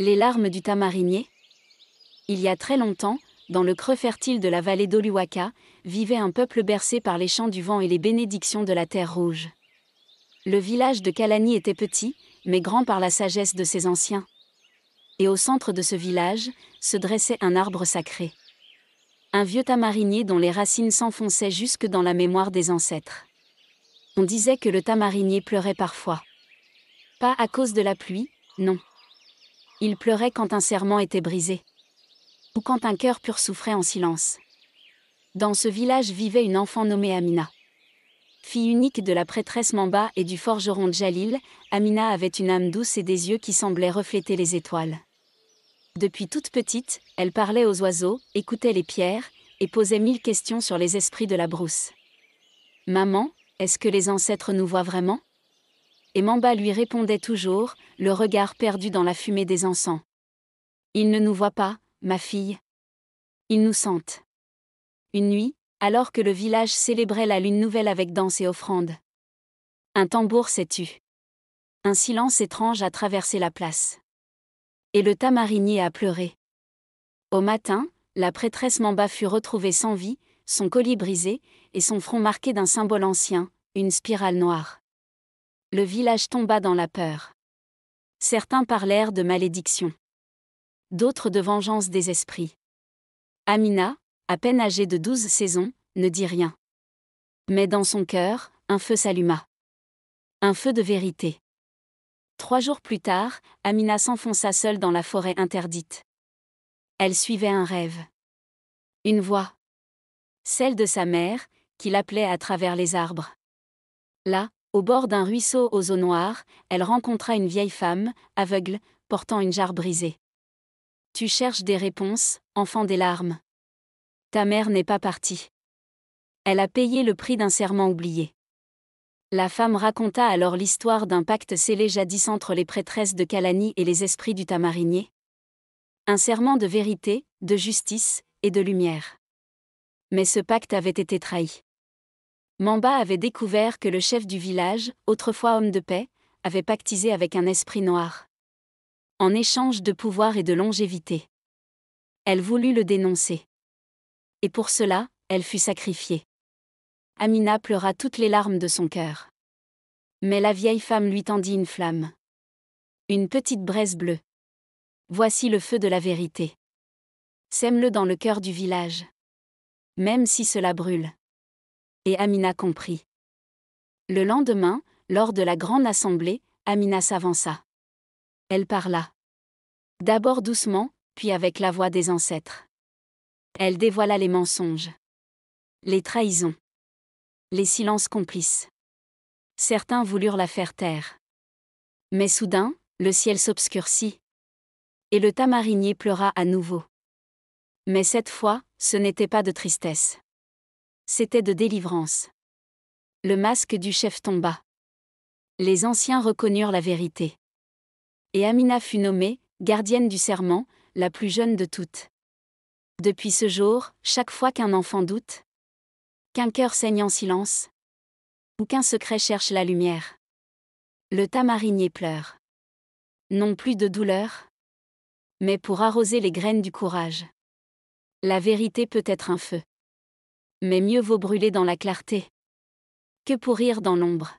Les larmes du tamarinier. Il y a très longtemps, dans le creux fertile de la vallée d'Oluwaka, vivait un peuple bercé par les chants du vent et les bénédictions de la terre rouge. Le village de Kalani était petit, mais grand par la sagesse de ses anciens. Et au centre de ce village, se dressait un arbre sacré. Un vieux tamarinier dont les racines s'enfonçaient jusque dans la mémoire des ancêtres. On disait que le tamarinier pleurait parfois. Pas à cause de la pluie, non. Il pleurait quand un serment était brisé. Ou quand un cœur pur souffrait en silence. Dans ce village vivait une enfant nommée Amina. Fille unique de la prêtresse Mamba et du forgeron Djalil, Amina avait une âme douce et des yeux qui semblaient refléter les étoiles. Depuis toute petite, elle parlait aux oiseaux, écoutait les pierres, et posait 1000 questions sur les esprits de la brousse. « Maman, est-ce que les ancêtres nous voient vraiment ?» Et Mamba lui répondait toujours, le regard perdu dans la fumée des encens. « Ils ne nous voient pas, ma fille. Ils nous sentent. » Une nuit, alors que le village célébrait la lune nouvelle avec danse et offrande. Un tambour s'est tu. Un silence étrange a traversé la place. Et le tamarinier a pleuré. Au matin, la prêtresse Mamba fut retrouvée sans vie, son collier brisé, et son front marqué d'un symbole ancien, une spirale noire. Le village tomba dans la peur. Certains parlèrent de malédiction. D'autres de vengeance des esprits. Amina, à peine âgée de 12 saisons, ne dit rien. Mais dans son cœur, un feu s'alluma. Un feu de vérité. 3 jours plus tard, Amina s'enfonça seule dans la forêt interdite. Elle suivait un rêve. Une voix. Celle de sa mère, qui l'appelait à travers les arbres. Là, au bord d'un ruisseau aux eaux noires, elle rencontra une vieille femme, aveugle, portant une jarre brisée. « Tu cherches des réponses, enfant des larmes. Ta mère n'est pas partie. Elle a payé le prix d'un serment oublié. » La femme raconta alors l'histoire d'un pacte scellé jadis entre les prêtresses de Kalani et les esprits du tamarinier. Un serment de vérité, de justice et de lumière. Mais ce pacte avait été trahi. Mamba avait découvert que le chef du village, autrefois homme de paix, avait pactisé avec un esprit noir. En échange de pouvoir et de longévité. Elle voulut le dénoncer. Et pour cela, elle fut sacrifiée. Amina pleura toutes les larmes de son cœur. Mais la vieille femme lui tendit une flamme. Une petite braise bleue. Voici le feu de la vérité. Sème-le dans le cœur du village. Même si cela brûle. Et Amina comprit. Le lendemain, lors de la grande assemblée, Amina s'avança. Elle parla. D'abord doucement, puis avec la voix des ancêtres. Elle dévoila les mensonges. Les trahisons. Les silences complices. Certains voulurent la faire taire. Mais soudain, le ciel s'obscurcit. Et le tamarinier pleura à nouveau. Mais cette fois, ce n'était pas de tristesse. C'était de délivrance. Le masque du chef tomba. Les anciens reconnurent la vérité. Et Amina fut nommée, gardienne du serment, la plus jeune de toutes. Depuis ce jour, chaque fois qu'un enfant doute, qu'un cœur saigne en silence, ou qu'un secret cherche la lumière, le tamarinier pleure. Non plus de douleur, mais pour arroser les graines du courage. La vérité peut être un feu. Mais mieux vaut brûler dans la clarté que pourrir dans l'ombre.